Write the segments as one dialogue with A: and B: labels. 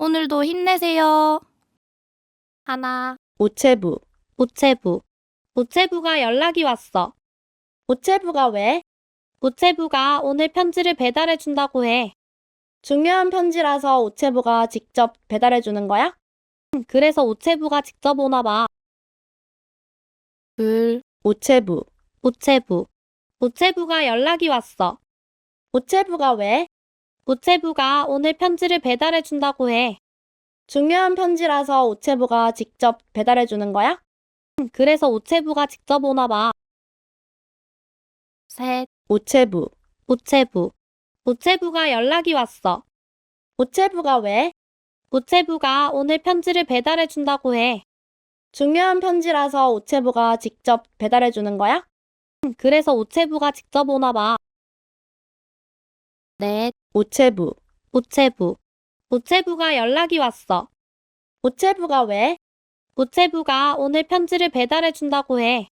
A: 오늘도 힘내세요. 하나,
B: 우체부.
A: 우체부. 우체부가 연락이 왔어.
B: 우체부가 왜?
A: 우체부가 오늘 편지를 배달해 준다고 해.
B: 중요한 편지라서 우체부가 직접 배달해 주는 거야?
A: 그래서 우체부가 직접 오나 봐. 둘,
B: 우체부.
A: 우체부. 우체부가 연락이 왔어.
B: 우체부가 왜?
A: 우체부가 오늘 편지를 배달해 준다고 해.
B: 중요한 편지라서 우체부가 직접 배달해 주는 거야?
A: 그래서 우체부가 직접 오나 봐. 셋,
B: 우체부.
A: 우체부. 우체부가 연락이 왔어.
B: 우체부가 왜?
A: 우체부가 오늘 편지를 배달해 준다고 해.
B: 중요한 편지라서 우체부가 직접 배달해 주는 거야?
A: 그래서 우체부가 직접 오나 봐. 넷,
B: 우체부.
A: 우체부. 우체부가 연락이 왔어.
B: 우체부가 왜?
A: 우체부가 오늘 편지를 배달해 준다고 해.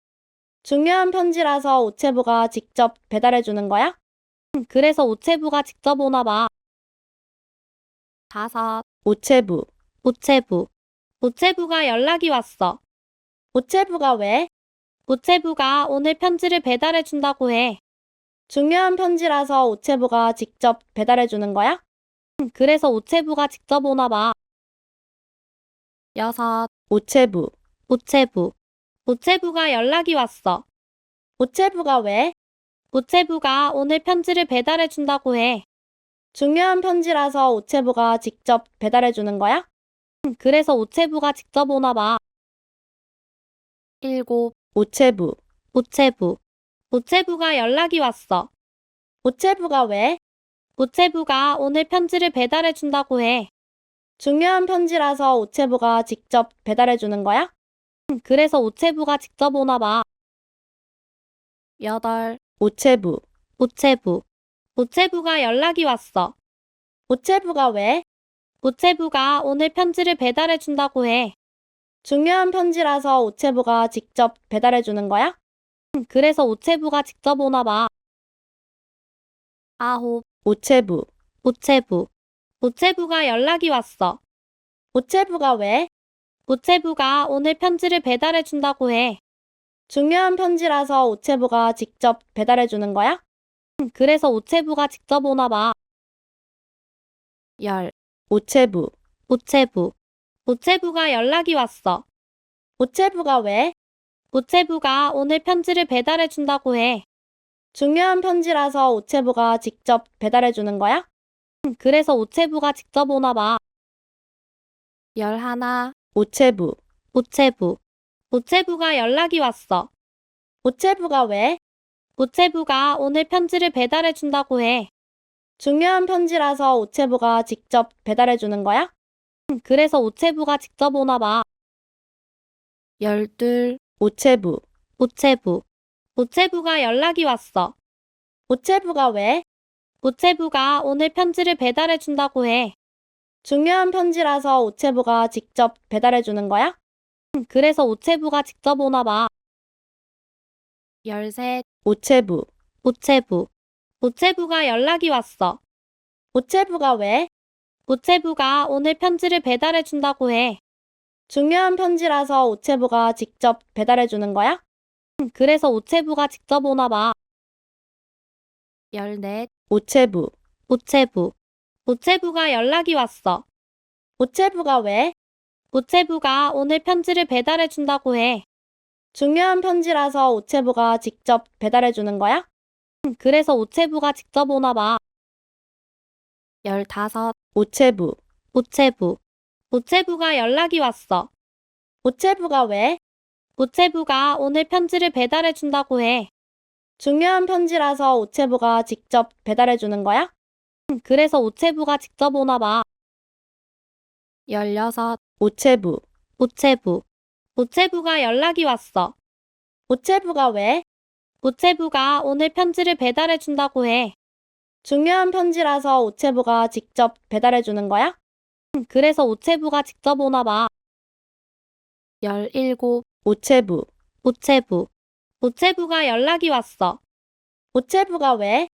B: 중요한 편지라서 우체부가 직접 배달해 주는 거야?
A: 그래서 우체부가 직접 오나 봐. 다섯,
B: 우체부.
A: 우체부. 우체부가 연락이 왔어.
B: 우체부가 왜?
A: 우체부가 오늘 편지를 배달해 준다고 해.
B: 중요한 편지라서 우체부가 직접 배달해 주는 거야?
A: 그래서 우체부가 직접 오나 봐. 여섯,
B: 우체부.
A: 우체부. 우체부가 연락이 왔어.
B: 우체부가 왜?
A: 우체부가 오늘 편지를 배달해 준다고 해.
B: 중요한 편지라서 우체부가 직접 배달해 주는 거야?
A: 그래서 우체부가 직접 오나 봐. 일곱,
B: 우체부.
A: 우체부. 우체부가 연락이 왔어.
B: 우체부가 왜?
A: 우체부가 오늘 편지를 배달해 준다고 해.
B: 중요한 편지라서 우체부가 직접 배달해 주는 거야?
A: 그래서 우체부가 직접 오나 봐. 여덟,
B: 우체부.
A: 우체부. 우체부가 연락이 왔어.
B: 우체부가 왜?
A: 우체부가 오늘 편지를 배달해 준다고 해.
B: 중요한 편지라서 우체부가 직접 배달해 주는 거야?
A: 그래서 우체부가 직접 오나 봐. 아홉,
B: 우체부.
A: 우체부. 우체부가 연락이 왔어.
B: 우체부가 왜?
A: 우체부가 오늘 편지를 배달해 준다고 해.
B: 중요한 편지라서 우체부가 직접 배달해 주는 거야?
A: 그래서 우체부가 직접 오나 봐. 열,
B: 우체부.
A: 우체부. 우체부가 연락이 왔어.
B: 우체부가 왜?
A: 우체부가 오늘 편지를 배달해 준다고 해.
B: 중요한 편지라서 우체부가 직접 배달해 주는 거야?
A: 그래서 우체부가 직접 오나 봐. 열하나,
B: 우체부.
A: 우체부. 우체부가 연락이 왔어.
B: 우체부가 왜?
A: 우체부가 오늘 편지를 배달해 준다고 해.
B: 중요한 편지라서 우체부가 직접 배달해 주는 거야?
A: 그래서 우체부가 직접 오나 봐. 열둘,
B: 우체부.
A: 우체부. 우체부가 연락이 왔어.
B: 우체부가 왜?
A: 우체부가 오늘 편지를 배달해 준다고 해.
B: 중요한 편지라서 우체부가 직접 배달해 주는 거야?
A: 그래서 우체부가 직접 오나 봐. 열셋,
B: 우체부.
A: 우체부. 우체부가 연락이 왔어.
B: 우체부가 왜?
A: 우체부가 오늘 편지를 배달해 준다고 해.
B: 중요한 편지라서 우체부가 직접 배달해 주는 거야?
A: 그래서 우체부가 직접 오나 봐. 열넷,
B: 우체부.
A: 우체부. 우체부가 연락이 왔어.
B: 우체부가 왜?
A: 우체부가 오늘 편지를 배달해 준다고 해.
B: 중요한 편지라서 우체부가 직접 배달해 주는 거야?
A: 그래서 우체부가 직접 오나 봐. 열다섯,
B: 우체부.
A: 우체부. 우체부가 연락이 왔어.
B: 우체부가 왜?
A: 우체부가 오늘 편지를 배달해 준다고 해.
B: 중요한 편지라서 우체부가 직접 배달해 주는 거야?
A: 그래서 우체부가 직접 오나 봐. 열여섯,
B: 우체부.
A: 우체부. 우체부가 연락이 왔어.
B: 우체부가 왜?
A: 우체부가 오늘 편지를 배달해 준다고 해.
B: 중요한 편지라서 우체부가 직접 배달해 주는 거야?
A: 그래서 우체부가 직접 오나 봐. 열일곱,
B: 우체부.
A: 우체부. 우체부가 연락이 왔어.
B: 우체부가 왜?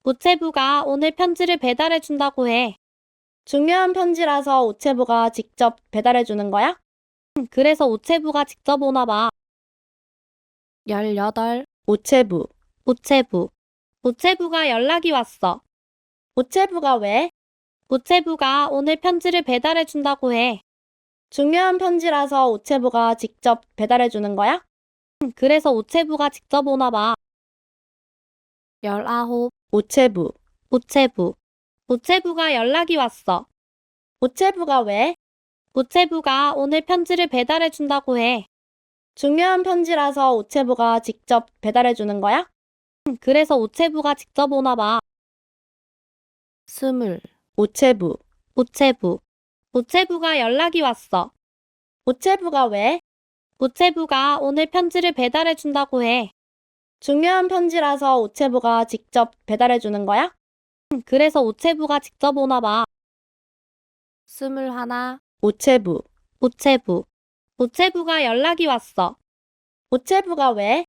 A: 우체부가 오늘 편지를 배달해 준다고 해.
B: 중요한 편지라서 우체부가 직접 배달해 주는 거야?
A: 그래서 우체부가 직접 오나 봐.
C: 18.
B: 우체부.
A: 우체부. 우체부가 연락이 왔어.
B: 우체부가 왜?
A: 우체부가 오늘 편지를 배달해 준다고 해.
B: 중요한 편지라서 우체부가 직접 배달해 주는 거야?
A: 그래서 우체부가 직접 오나 봐.
C: 19.
B: 우체부.
A: 우체부. 우체부가 연락이 왔어.
B: 우체부가 왜?
A: 우체부가 오늘 편지를 배달해 준다고 해.
B: 중요한 편지라서 우체부가 직접 배달해 주는 거야?
A: 그래서 우체부가 직접 오나 봐.
C: 20.
B: 우체부.
A: 우체부. 우체부가 연락이 왔어.
B: 우체부가 왜?
A: 우체부가 오늘 편지를 배달해 준다고 해.
B: 중요한 편지라서 우체부가 직접 배달해 주는 거야?
A: 그래서 우체부가 직접 오나 봐.
C: 21.
B: 우체부.
A: 우체부. 우체부가 연락이 왔어.
B: 우체부가 왜?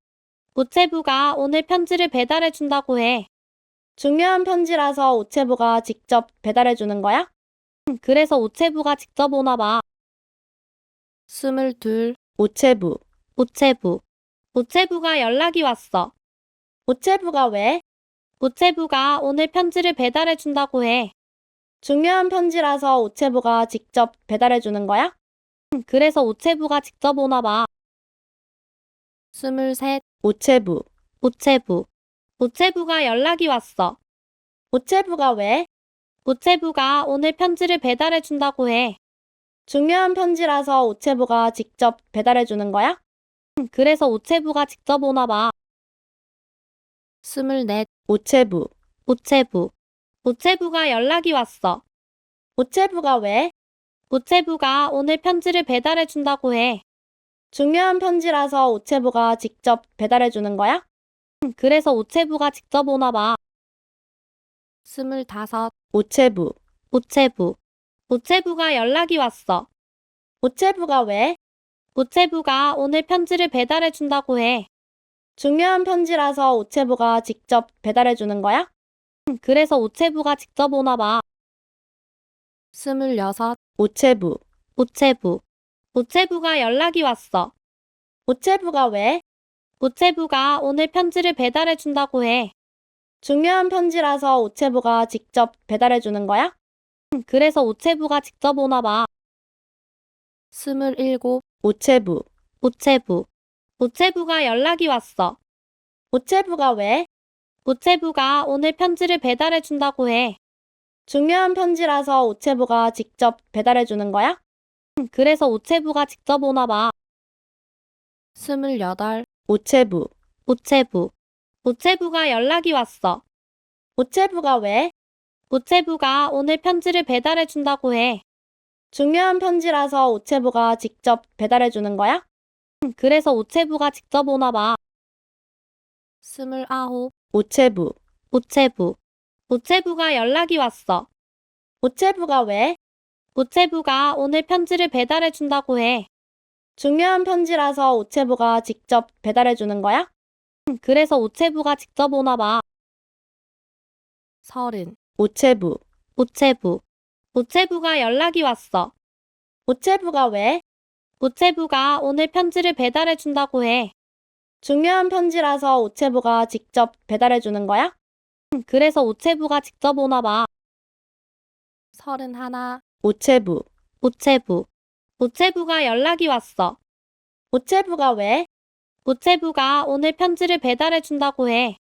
A: 우체부가 오늘 편지를 배달해 준다고 해.
B: 중요한 편지라서 우체부가 직접 배달해 주는 거야?
A: 그래서 우체부가 직접 오나 봐.
C: 22.
B: 우체부.
A: 우체부. 우체부가 연락이 왔어.
B: 우체부가 왜?
A: 우체부가 오늘 편지를 배달해 준다고 해.
B: 중요한 편지라서 우체부가 직접 배달해 주는 거야?
A: 그래서 우체부가 직접 오나 봐.
C: 23.
B: 우체부.
A: 우체부. 우체부가 연락이 왔어.
B: 우체부가 왜?
A: 우체부가 오늘 편지를 배달해 준다고 해.
B: 중요한 편지라서 우체부가 직접 배달해 주는 거야?
A: 그래서 우체부가 직접 오나 봐.
C: 24.
B: 우체부.
A: 우체부. 우체부가 연락이 왔어.
B: 우체부가 왜?
A: 우체부가 오늘 편지를 배달해 준다고 해.
B: 중요한 편지라서 우체부가 직접 배달해 주는 거야?
A: 그래서 우체부가 직접 오나 봐.
C: 25.
B: 우체부.
A: 우체부. 우체부가 연락이 왔어.
B: 우체부가 왜?
A: 우체부가 오늘 편지를 배달해 준다고 해.
B: 중요한 편지라서 우체부가 직접 배달해 주는 거야?
A: 그래서 우체부가 직접 오나 봐.
C: 26.
B: 우체부.
A: 우체부. 우체부가 연락이 왔어.
B: 우체부가 왜?
A: 우체부가 오늘 편지를 배달해 준다고 해.
B: 중요한 편지라서 우체부가 직접 배달해 주는 거야?
A: 그래서 우체부가 직접 오나 봐.
C: 27.
B: 우체부.
A: 우체부. 우체부가 연락이 왔어.
B: 우체부가 왜?
A: 우체부가 오늘 편지를 배달해 준다고 해.
B: 중요한 편지라서 우체부가 직접 배달해 주는 거야?
A: 그래서 우체부가 직접 오나 봐.
C: 28.
B: 우체부.
A: 우체부. 우체부가 연락이 왔어.
B: 우체부가 왜?
A: 우체부가 오늘 편지를 배달해 준다고 해.
B: 중요한 편지라서 우체부가 직접 배달해 주는 거야?
A: 그래서 우체부가 직접 오나 봐.
C: 29.
B: 우체부.
A: 우체부. 우체부가 연락이 왔어.
B: 우체부가 왜?
A: 우체부가 오늘 편지를 배달해 준다고 해.
B: 중요한 편지라서 우체부가 직접 배달해 주는 거야?
A: 그래서 우체부가 직접 오나 봐.
C: 30.
B: 우체부.
A: 우체부. 우체부가 연락이 왔어.
B: 우체부가 왜?
A: 우체부가 오늘 편지를 배달해 준다고 해.
B: 중요한 편지라서 우체부가 직접 배달해 주는 거야?
A: 그래서 우체부가 직접 오나 봐.
C: 31.
B: 우체부.
A: 우체부. 우체부가 연락이 왔어.
B: 우체부가 왜?
A: 우체부가 오늘 편지를 배달해 준다고 해.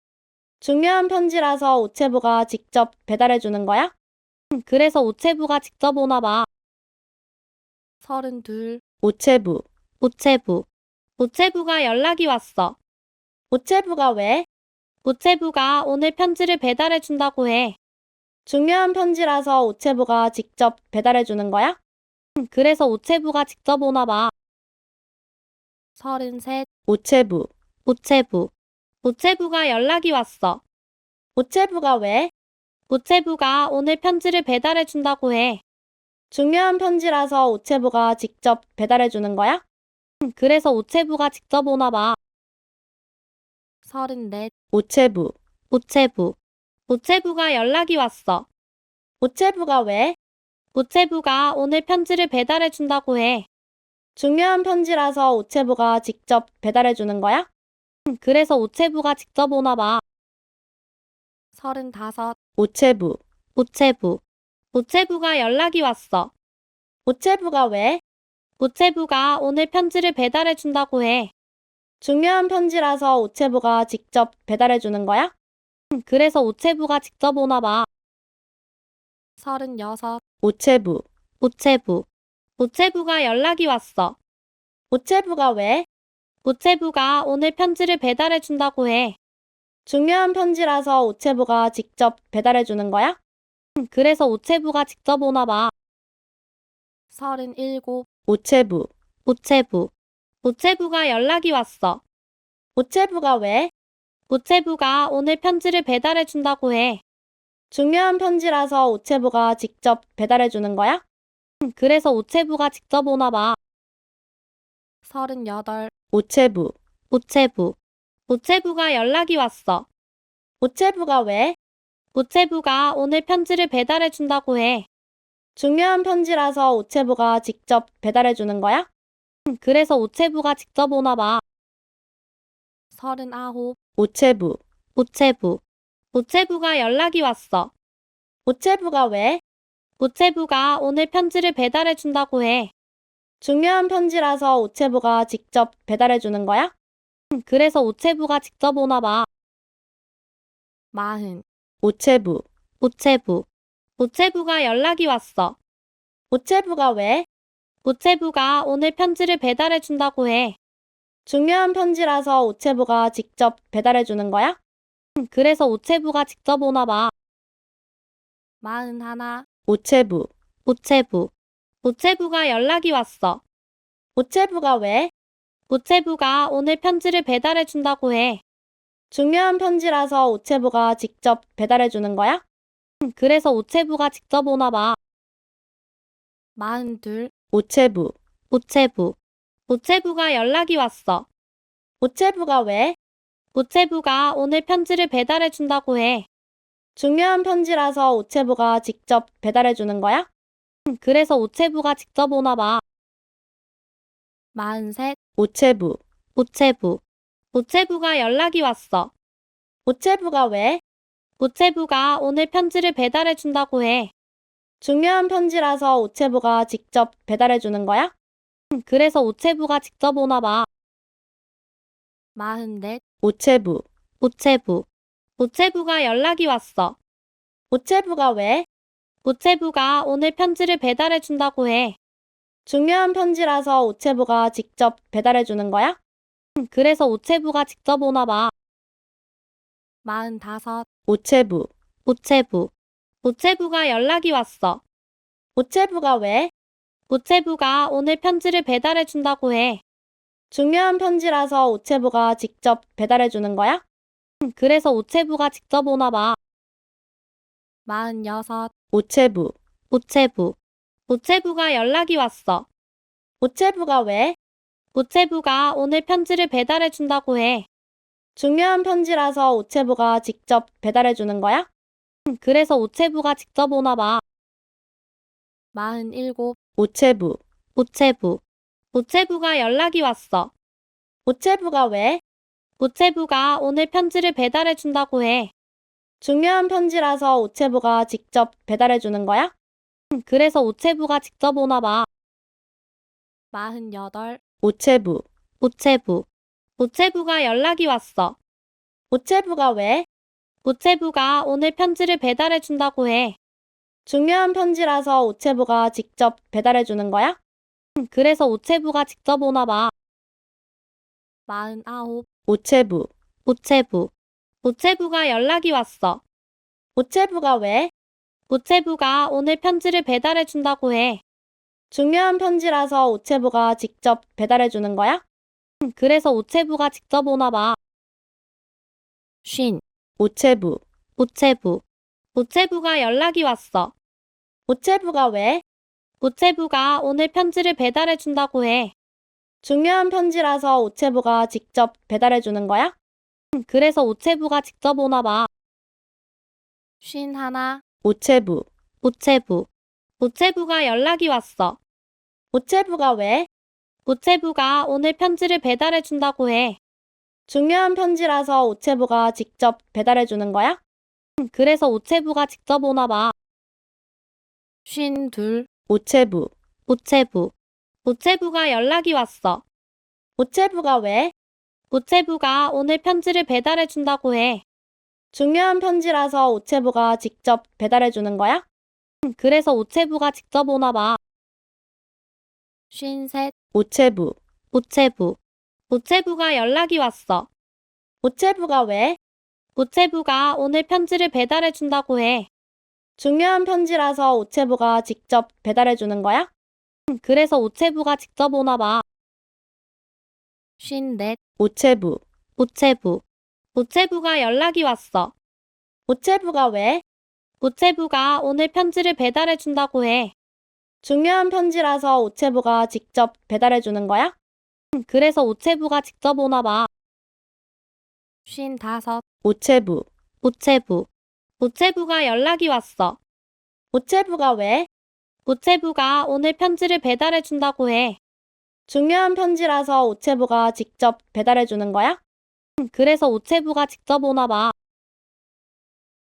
B: 중요한 편지라서 우체부가 직접 배달해 주는 거야?
A: 그래서 우체부가 직접 오나 봐.
C: 32.
B: 우체부.
A: 우체부. 우체부가 연락이 왔어.
B: 우체부가 왜?
A: 우체부가 오늘 편지를 배달해 준다고 해.
B: 중요한 편지라서 우체부가 직접 배달해 주는 거야?
A: 그래서 우체부가 직접 오나 봐.
C: 33.
B: 우체부.
A: 우체부. 우체부가 연락이 왔어.
B: 우체부가 왜?
A: 우체부가 오늘 편지를 배달해 준다고 해.
B: 중요한 편지라서 우체부가 직접 배달해 주는 거야?
A: 그래서 우체부가 직접 오나 봐.
C: 34.
B: 우체부.
A: 우체부. 우체부가 연락이 왔어.
B: 우체부가 왜?
A: 우체부가 오늘 편지를 배달해 준다고 해.
B: 중요한 편지라서 우체부가 직접 배달해 주는 거야?
A: 그래서 우체부가 직접 오나 봐. 35.
B: 우체부.
A: 우체부. 우체부가 연락이 왔어.
B: 우체부가 왜?
A: 우체부가 오늘 편지를 배달해 준다고 해.
B: 중요한 편지라서 우체부가 직접 배달해 주는 거야?
A: 그래서 우체부가 직접 오나 봐. 36.
B: 우체부.
A: 우체부. 우체부가 연락이 왔어.
B: 우체부가 왜?
A: 우체부가 오늘 편지를 배달해 준다고 해.
B: 중요한 편지라서 우체부가 직접 배달해 주는 거야?
A: 그래서 우체부가 직접 오나 봐. 37.
B: 우체부.
A: 우체부. 우체부가 연락이 왔어.
B: 우체부가 왜?
A: 우체부가 오늘 편지를 배달해 준다고 해.
B: 중요한 편지라서 우체부가 직접 배달해 주는 거야?
A: 그래서 우체부가 직접 오나 봐. 38.
B: 우체부.
A: 우체부. 우체부가 연락이 왔어.
B: 우체부가 왜?
A: 우체부가 오늘 편지를 배달해 준다고 해.
B: 중요한 편지라서 우체부가 직접 배달해 주는 거야?
A: 그래서 우체부가 직접 오나 봐. 39.
B: 우체부.
A: 우체부. 우체부가 연락이 왔어.
B: 우체부가 왜?
A: 우체부가 오늘 편지를 배달해 준다고 해.
B: 중요한 편지라서 우체부가 직접 배달해 주는 거야?
A: 그래서 우체부가 직접 오나 봐. 40.
B: 우체부.
A: 우체부. 우체부가 연락이 왔어.
B: 우체부가 왜?
A: 우체부가 오늘 편지를 배달해 준다고 해.
B: 중요한 편지라서 우체부가 직접 배달해 주는 거야?
A: 그래서 우체부가 직접 오나 봐. 41.
B: 우체부.
A: 우체부. 우체부가 연락이 왔어.
B: 우체부가 왜?
A: 우체부가 오늘 편지를 배달해 준다고 해.
B: 중요한 편지라서 우체부가 직접 배달해 주는 거야?
A: 그래서 우체부가 직접 오나 봐. 42.
B: 우체부.
A: 우체부. 우체부가 연락이 왔어.
B: 우체부가 왜?
A: 우체부가 오늘 편지를 배달해 준다고 해.
B: 중요한 편지라서 우체부가 직접 배달해 주는 거야?
A: 그래서 우체부가 직접 오나 봐. 43.
B: 우체부.
A: 우체부. 우체부가 연락이 왔어.
B: 우체부가 왜?
A: 우체부가 오늘 편지를 배달해 준다고 해.
B: 중요한 편지라서 우체부가 직접 배달해 주는 거야?
A: 그래서 우체부가 직접 오나 봐. 44.
B: 우체부.
A: 우체부. 우체부가 연락이 왔어.
B: 우체부가 왜?
A: 우체부가 오늘 편지를 배달해 준다고 해.
B: 중요한 편지라서 우체부가 직접 배달해 주는 거야?
A: 그래서 우체부가 직접 오나 봐. 45.
B: 우체부.
A: 우체부. 우체부가 연락이 왔어.
B: 우체부가 왜?
A: 우체부가 오늘 편지를 배달해 준다고 해.
B: 중요한 편지라서 우체부가 직접 배달해 주는 거야?
A: 그래서 우체부가 직접 오나 봐. 46.
B: 우체부.
A: 우체부. 우체부가 연락이 왔어.
B: 우체부가 왜?
A: 우체부가 오늘 편지를 배달해 준다고 해.
B: 중요한 편지라서 우체부가 직접 배달해 주는 거야?
A: 그래서 우체부가 직접 오나 봐. 47.
B: 우체부.
A: 우체부. 우체부가 연락이 왔어.
B: 우체부가 왜?
A: 우체부가 오늘 편지를 배달해 준다고 해.
B: 중요한 편지라서 우체부가 직접 배달해 주는 거야?
A: 그래서 우체부가 직접 오나 봐. 48.
B: 우체부.
A: 우체부. 우체부가 연락이 왔어.
B: 우체부가 왜?
A: 우체부가 오늘 편지를 배달해 준다고 해.
B: 중요한 편지라서 우체부가 직접 배달해 주는 거야?
A: 그래서 우체부가 직접 오나 봐. 49.
B: 우체부.
A: 우체부. 우체부가 연락이 왔어.
B: 우체부가 왜?
A: 우체부가 오늘 편지를 배달해 준다고 해.
B: 중요한 편지라서 우체부가 직접 배달해 주는 거야?
A: 그래서 우체부가 직접 오나 봐. 50.
B: 우체부.
A: 우체부. 우체부가 연락이 왔어.
B: 우체부가 왜?
A: 우체부가 오늘 편지를 배달해 준다고 해.
B: 중요한 편지라서 우체부가 직접 배달해 주는 거야?
A: 그래서 우체부가 직접 오나 봐. 51.
B: 우체부.
A: 우체부. 우체부가 연락이 왔어.
B: 우체부가 왜?
A: 우체부가 오늘 편지를 배달해 준다고 해.
B: 중요한 편지라서 우체부가 직접 배달해 주는 거야?
A: 그래서 우체부가 직접 오나 봐. 52.
B: 우체부.
A: 우체부. 우체부가 연락이 왔어.
B: 우체부가 왜?
A: 우체부가 오늘 편지를 배달해 준다고 해.
B: 중요한 편지라서 우체부가 직접 배달해 주는 거야?
A: 그래서 우체부가 직접 오나 봐. 53.
B: 우체부.
A: 우체부. 우체부가 연락이 왔어.
B: 우체부가 왜?
A: 우체부가 오늘 편지를 배달해 준다고 해.
B: 중요한 편지라서 우체부가 직접 배달해 주는 거야?
A: 그래서 우체부가 직접 오나 봐. 54.
B: 우체부.
A: 우체부. 우체부가 연락이 왔어.
B: 우체부가 왜?
A: 우체부가 오늘 편지를 배달해 준다고 해.
B: 중요한 편지라서 우체부가 직접 배달해 주는 거야?
A: 그래서 우체부가 직접 오나 봐. 55.
B: 우체부.
A: 우체부. 우체부가 연락이 왔어.
B: 우체부가 왜?
A: 우체부가 오늘 편지를 배달해 준다고 해.
B: 중요한 편지라서 우체부가 직접 배달해 주는 거야?
A: 그래서 우체부가 직접 오나 봐.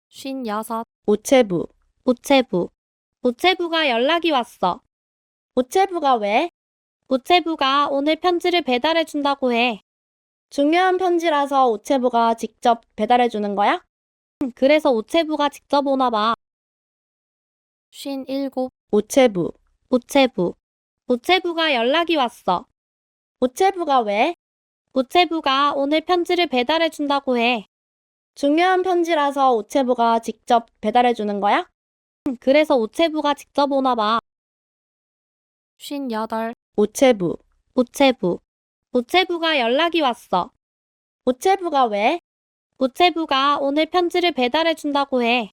A: 56.
B: 우체부.
A: 우체부. 우체부가 연락이 왔어.
B: 우체부가 왜?
A: 우체부가 오늘 편지를 배달해 준다고 해.
B: 중요한 편지라서 우체부가 직접 배달해 주는 거야?
A: 그래서 우체부가 직접 오나 봐. 57.
B: 우체부.
A: 우체부. 우체부가 연락이 왔어.
B: 우체부가 왜?
A: 우체부가 오늘 편지를 배달해 준다고 해.
B: 중요한 편지라서 우체부가 직접 배달해 주는 거야?
A: 그래서 우체부가 직접 오나 봐. 58.
B: 우체부.
A: 우체부. 우체부가 연락이 왔어.
B: 우체부가 왜?
A: 우체부가 오늘 편지를 배달해 준다고 해.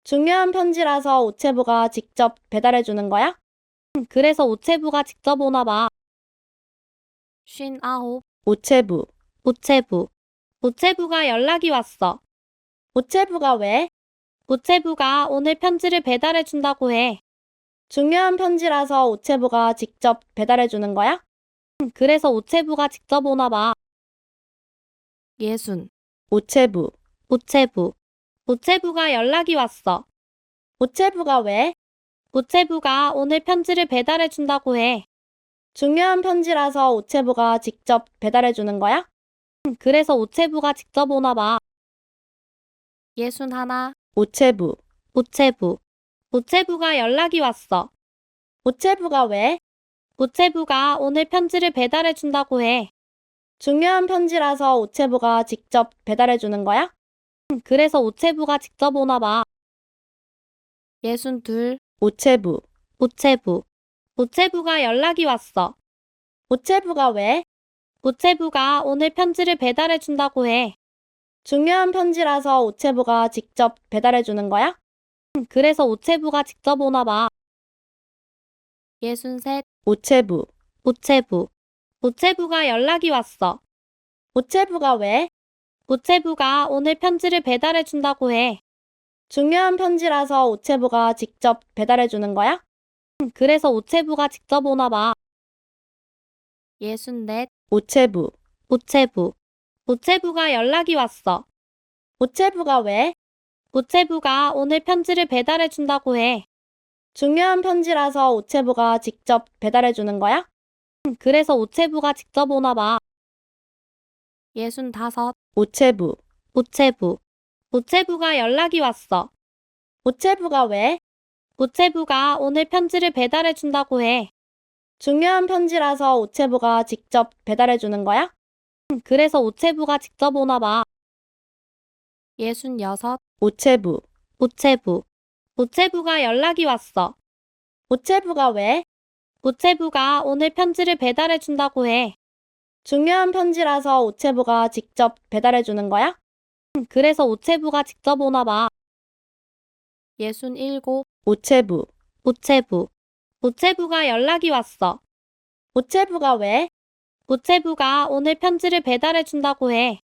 B: 중요한 편지라서 우체부가 직접 배달해 주는 거야?
A: 그래서 우체부가 직접 오나 봐. 59.
B: 우체부.
A: 우체부. 우체부가 연락이 왔어.
B: 우체부가 왜?
A: 우체부가 오늘 편지를 배달해 준다고 해.
B: 중요한 편지라서 우체부가 직접 배달해 주는 거야?
A: 그래서 우체부가 직접 오나 봐. 60.
B: 우체부.
A: 우체부. 우체부가 연락이 왔어.
B: 우체부가 왜?
A: 우체부가 오늘 편지를 배달해 준다고 해.
B: 중요한 편지라서 우체부가 직접 배달해 주는 거야?
A: 그래서 우체부가 직접 오나 봐. 61.
B: 우체부.
A: 우체부. 우체부가 연락이 왔어.
B: 우체부가 왜?
A: 우체부가 오늘 편지를 배달해 준다고 해.
B: 중요한 편지라서 우체부가 직접 배달해 주는 거야?
A: 그래서 우체부가 직접 오나 봐. 62.
B: 우체부.
A: 우체부. 우체부가 연락이 왔어.
B: 우체부가 왜?
A: 우체부가 오늘 편지를 배달해 준다고 해.
B: 중요한 편지라서 우체부가 직접 배달해 주는 거야?
A: 그래서 우체부가 직접 오나 봐. 63.
B: 우체부.
A: 우체부. 우체부가 연락이 왔어.
B: 우체부가 왜?
A: 우체부가 오늘 편지를 배달해 준다고 해.
B: 중요한 편지라서 우체부가 직접 배달해 주는 거야?
A: 그래서 우체부가 직접 오나 봐. 64.
B: 우체부.
A: 우체부. 우체부가 연락이 왔어.
B: 우체부가 왜?
A: 우체부가 오늘 편지를 배달해 준다고 해.
B: 중요한 편지라서 우체부가 직접 배달해 주는 거야?
A: 그래서 우체부가 직접 오나 봐. 65.
B: 우체부.
A: 우체부. 우체부가 연락이 왔어.
B: 우체부가 왜?
A: 우체부가 오늘 편지를 배달해 준다고 해.
B: 중요한 편지라서 우체부가 직접 배달해 주는 거야?
A: 그래서 우체부가 직접 오나 봐. 66.
B: 우체부.
A: 우체부. 우체부가 연락이 왔어.
B: 우체부가 왜?
A: 우체부가 오늘 편지를 배달해 준다고 해.
B: 중요한 편지라서 우체부가 직접 배달해 주는 거야?
A: 그래서 우체부가 직접 오나 봐. 67.
B: 우체부.
A: 우체부. 우체부가 연락이 왔어.
B: 우체부가 왜?
A: 우체부가 오늘 편지를 배달해 준다고 해.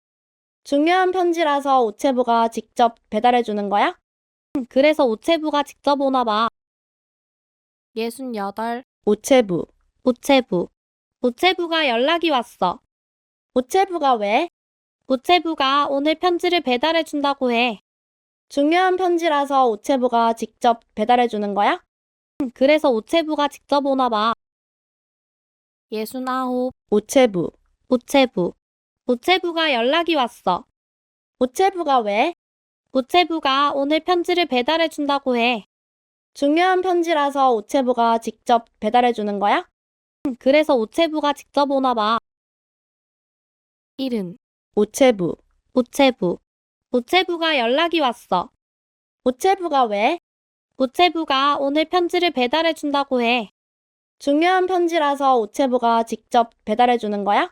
B: 중요한 편지라서 우체부가 직접 배달해 주는 거야?
A: 그래서 우체부가 직접 오나 봐.
C: 68,
B: 우체부.
A: 우체부. 우체부가 연락이 왔어.
B: 우체부가 왜?
A: 우체부가 오늘 편지를 배달해 준다고 해.
B: 중요한 편지라서 우체부가 직접 배달해 주는 거야?
A: 그래서 우체부가 직접 오나 봐.
C: 69,
B: 우체부.
A: 우체부. 우체부가 연락이 왔어.
B: 우체부가 왜?
A: 우체부가 오늘 편지를 배달해 준다고 해.
B: 중요한 편지라서 우체부가 직접 배달해 주는 거야?
A: 그래서 우체부가 직접 오나 봐.
C: 70,
B: 우체부.
A: 우체부. 우체부가 연락이 왔어.
B: 우체부가 왜?
A: 우체부가 오늘 편지를 배달해 준다고 해.
B: 중요한 편지라서 우체부가 직접 배달해 주는 거야?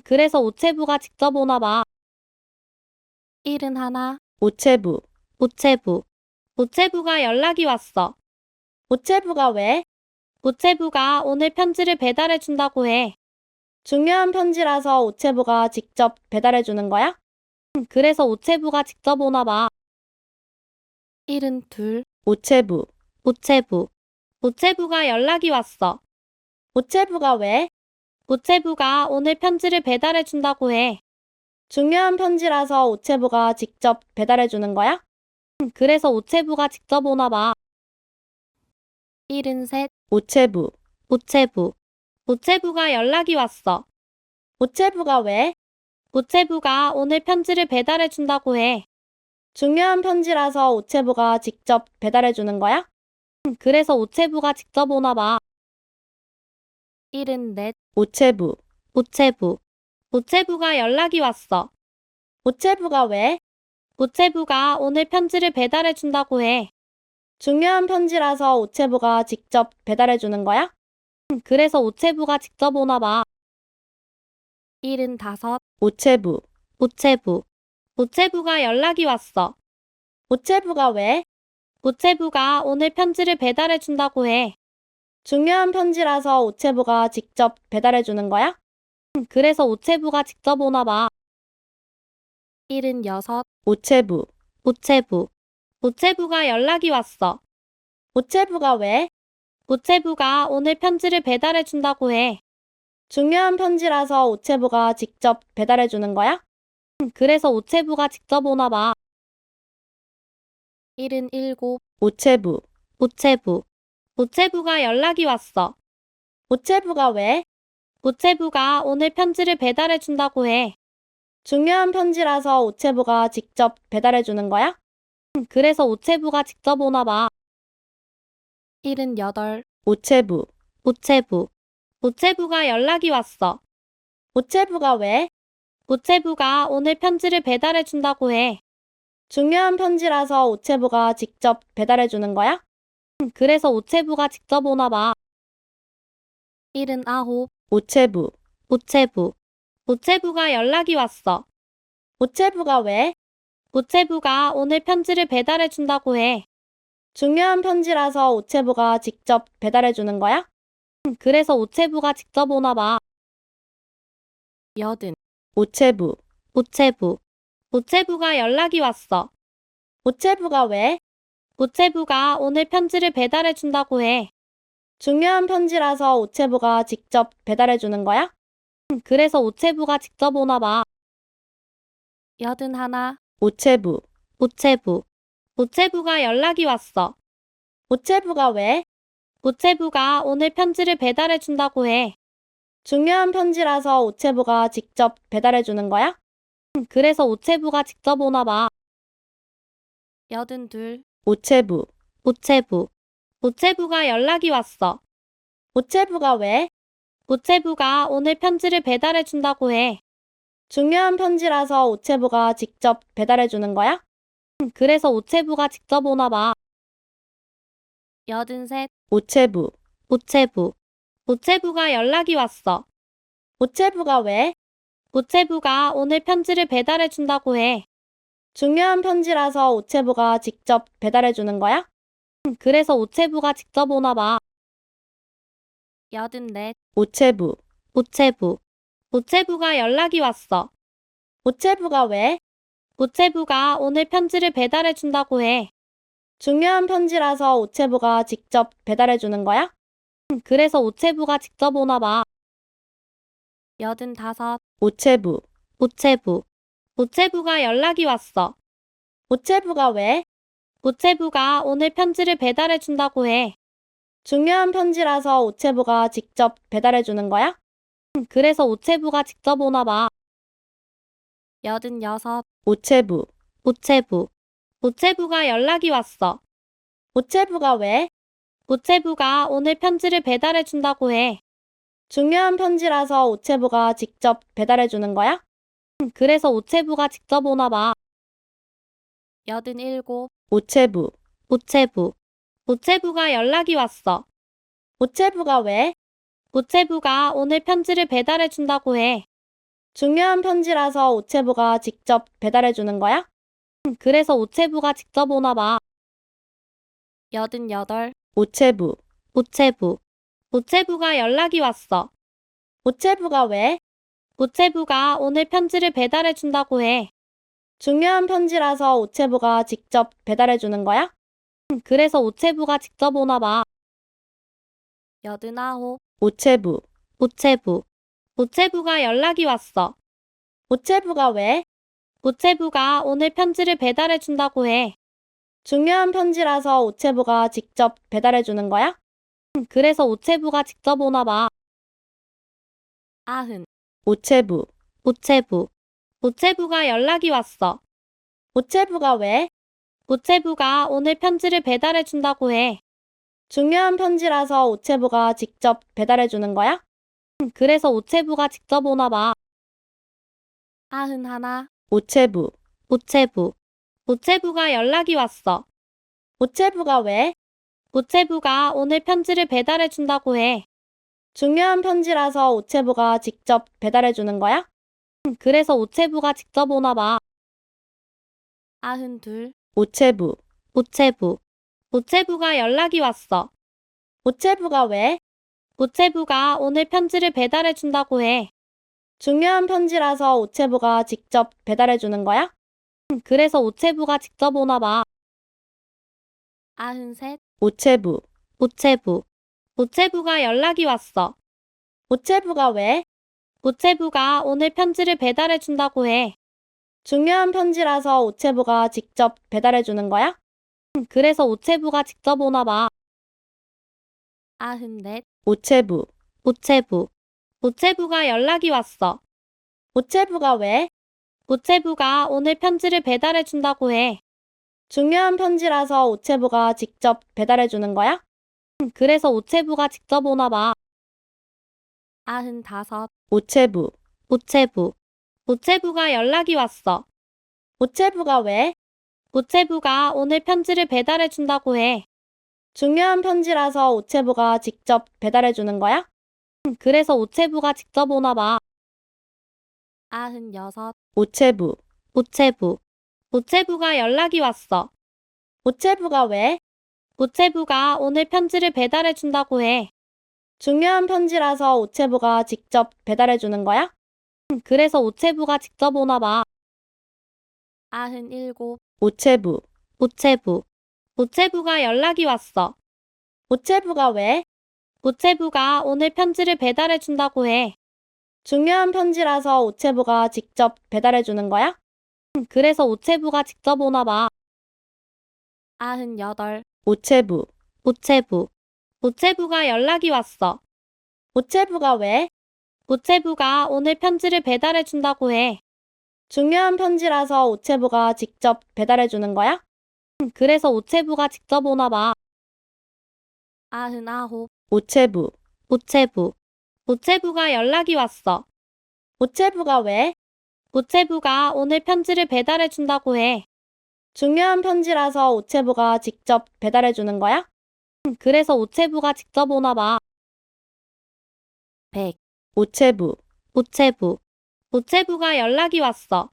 A: 그래서 우체부가 직접 오나 봐.
C: 71,
B: 우체부.
A: 우체부. 우체부가 연락이 왔어.
B: 우체부가 왜?
A: 우체부가 오늘 편지를 배달해 준다고 해.
B: 중요한 편지라서 우체부가 직접 배달해 주는 거야?
A: 그래서 우체부가 직접 오나 봐.
C: 72,
B: 우체부.
A: 우체부. 우체부가 연락이 왔어.
B: 우체부가 왜?
A: 우체부가 오늘 편지를 배달해 준다고 해.
B: 중요한 편지라서 우체부가 직접 배달해 주는 거야?
A: 그래서 우체부가 직접 오나 봐.
C: 73,
B: 우체부.
A: 우체부. 우체부가 연락이 왔어.
B: 우체부가 왜?
A: 우체부가 오늘 편지를 배달해 준다고 해.
B: 중요한 편지라서 우체부가 직접 배달해 주는 거야?
A: 그래서 우체부가 직접 오나 봐.
C: 74,
B: 우체부.
A: 우체부. 우체부가 연락이 왔어.
B: 우체부가 왜?
A: 우체부가 오늘 편지를 배달해 준다고 해.
B: 중요한 편지라서 우체부가 직접 배달해 주는 거야?
A: 그래서 우체부가 직접 오나 봐.
C: 75,
B: 우체부.
A: 우체부. 우체부가 연락이 왔어.
B: 우체부가 왜?
A: 우체부가 오늘 편지를 배달해 준다고 해.
B: 중요한 편지라서 우체부가 직접 배달해 주는 거야?
A: 그래서 우체부가 직접 오나 봐.
C: 76,
B: 우체부.
A: 우체부. 우체부가 연락이 왔어.
B: 우체부가 왜?
A: 우체부가 오늘 편지를 배달해 준다고 해.
B: 중요한 편지라서 우체부가 직접 배달해 주는 거야?
A: 그래서 우체부가 직접 오나 봐.
C: 77,
B: 우체부.
A: 우체부. 우체부가 연락이 왔어.
B: 우체부가 왜?
A: 우체부가 오늘 편지를 배달해 준다고 해.
B: 중요한 편지라서 우체부가 직접 배달해 주는 거야?
A: 그래서 우체부가 직접 오나 봐.
C: 78,
B: 우체부.
A: 우체부. 우체부가 연락이 왔어.
B: 우체부가 왜?
A: 우체부가 오늘 편지를 배달해 준다고 해.
B: 중요한 편지라서 우체부가 직접 배달해 주는 거야?
A: 그래서 우체부가 직접 오나 봐.
C: 79,
B: 우체부.
A: 우체부. 우체부가 연락이 왔어.
B: 우체부가 왜?
A: 우체부가 오늘 편지를 배달해 준다고 해.
B: 중요한 편지라서 우체부가 직접 배달해 주는 거야?
A: 그래서 우체부가 직접 오나 봐.
C: 80,
B: 우체부.
A: 우체부. 우체부가 연락이 왔어.
B: 우체부가 왜?
A: 우체부가 오늘 편지를 배달해 준다고 해.
B: 중요한 편지라서 우체부가 직접 배달해 주는 거야?
A: 그래서 우체부가 직접 오나 봐.
C: 81,
B: 우체부.
A: 우체부. 우체부가 연락이 왔어.
B: 우체부가 왜?
A: 우체부가 오늘 편지를 배달해 준다고 해.
B: 중요한 편지라서 우체부가 직접 배달해 주는 거야?
A: 그래서 우체부가 직접 오나 봐.
C: 82,
B: 우체부.
A: 우체부. 우체부가 연락이 왔어.
B: 우체부가 왜?
A: 우체부가 오늘 편지를 배달해 준다고 해.
B: 중요한 편지라서 우체부가 직접 배달해 주는 거야?
A: 그래서 우체부가 직접 오나 봐.
C: 83,
B: 우체부.
A: 우체부. 우체부가 연락이 왔어.
B: 우체부가 왜?
A: 우체부가 오늘 편지를 배달해 준다고 해.
B: 중요한 편지라서 우체부가 직접 배달해 주는 거야?
A: 그래서 우체부가 직접 오나 봐.
C: 84,
B: 우체부.
A: 우체부. 우체부가 연락이 왔어.
B: 우체부가 왜?
A: 우체부가 오늘 편지를 배달해 준다고 해.
B: 중요한 편지라서 우체부가 직접 배달해 주는 거야?
A: 그래서 우체부가 직접 오나 봐. 85.
B: 우체부.
A: 우체부. 우체부가 연락이 왔어.
B: 우체부가 왜?
A: 우체부가 오늘 편지를 배달해 준다고 해.
B: 중요한 편지라서 우체부가 직접 배달해 주는 거야?
A: 그래서 우체부가 직접 오나 봐. 86.
B: 우체부.
A: 우체부. 우체부가 연락이 왔어.
B: 우체부가 왜?
A: 우체부가 오늘 편지를 배달해 준다고 해.
B: 중요한 편지라서 우체부가 직접 배달해 주는 거야?
A: 그래서 우체부가 직접 오나 봐. 87.
B: 우체부.
A: 우체부. 우체부가 연락이 왔어.
B: 우체부가 왜?
A: 우체부가 오늘 편지를 배달해 준다고 해.
B: 중요한 편지라서 우체부가 직접 배달해 주는 거야?
A: 그래서 우체부가 직접 오나 봐. 88.
B: 우체부.
A: 우체부. 우체부가 연락이 왔어.
B: 우체부가 왜?
A: 우체부가 오늘 편지를 배달해 준다고 해.
B: 중요한 편지라서 우체부가 직접 배달해 주는 거야?
A: 그래서 우체부가 직접 오나 봐. 89.
B: 우체부.
A: 우체부. 우체부가 연락이 왔어.
B: 우체부가 왜?
A: 우체부가 오늘 편지를 배달해 준다고 해.
B: 중요한 편지라서 우체부가 직접 배달해 주는 거야?
A: 그래서 우체부가 직접 오나 봐. 90.
B: 우체부.
A: 우체부. 우체부가 연락이 왔어.
B: 우체부가 왜?
A: 우체부가 오늘 편지를 배달해 준다고 해.
B: 중요한 편지라서 우체부가 직접 배달해 주는 거야?
A: 그래서 우체부가 직접 오나 봐. 91.
B: 우체부.
A: 우체부. 우체부가 연락이 왔어.
B: 우체부가 왜?
A: 우체부가 오늘 편지를 배달해 준다고 해.
B: 중요한 편지라서 우체부가 직접 배달해 주는 거야?
A: 그래서 우체부가 직접 오나 봐. 92.
B: 우체부.
A: 우체부. 우체부가 연락이 왔어.
B: 우체부가 왜?
A: 우체부가 오늘 편지를 배달해 준다고 해.
B: 중요한 편지라서 우체부가 직접 배달해 주는 거야?
A: 그래서 우체부가 직접 오나 봐. 93.
B: 우체부.
A: 우체부. 우체부가 연락이 왔어.
B: 우체부가 왜?
A: 우체부가 오늘 편지를 배달해 준다고 해.
B: 중요한 편지라서 우체부가 직접 배달해 주는 거야?
A: 그래서 우체부가 직접 오나 봐. 94.
B: 우체부.
A: 우체부. 우체부가 연락이 왔어.
B: 우체부가 왜?
A: 우체부가 오늘 편지를 배달해 준다고 해.
B: 중요한 편지라서 우체부가 직접 배달해 주는 거야?
A: 그래서 우체부가 직접 오나 봐. 95.
B: 우체부.
A: 우체부. 우체부가 연락이 왔어.
B: 우체부가 왜?
A: 우체부가 오늘 편지를 배달해 준다고 해.
B: 중요한 편지라서 우체부가 직접 배달해 주는 거야?
A: 그래서 우체부가 직접 오나 봐. 96.
B: 우체부.
A: 우체부. 우체부가 연락이 왔어.
B: 우체부가 왜?
A: 우체부가 오늘 편지를 배달해 준다고 해.
B: 중요한 편지라서 우체부가 직접 배달해 주는 거야?
A: 그래서 우체부가 직접 오나 봐. 97.
B: 우체부.
A: 우체부. 우체부가 연락이 왔어.
B: 우체부가 왜?
A: 우체부가 오늘 편지를 배달해 준다고 해.
B: 중요한 편지라서 우체부가 직접 배달해 주는 거야?
A: 그래서 우체부가 직접 오나 봐. 98.
B: 우체부.
A: 우체부. 우체부가 연락이 왔어.
B: 우체부가 왜?
A: 우체부가 오늘 편지를 배달해 준다고 해.
B: 중요한 편지라서 우체부가 직접 배달해 주는 거야?
A: 그래서 우체부가 직접 오나 봐. 99.
B: 우체부.
A: 우체부. 우체부가 연락이 왔어.
B: 우체부가 왜?
A: 우체부가 오늘 편지를 배달해 준다고 해.
B: 중요한 편지라서 우체부가 직접 배달해 주는 거야?
A: 그래서 우체부가 직접 오나 봐. 100.
B: 우체부.
A: 우체부. 우체부가 연락이 왔어.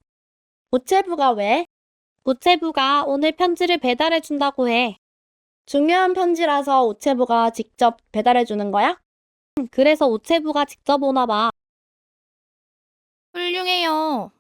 B: 우체부가 왜?
A: 우체부가 오늘 편지를 배달해 준다고 해.
B: 중요한 편지라서 우체부가 직접 배달해 주는 거야?
A: 그래서 우체부가 직접 오나 봐.
C: 훌륭해요.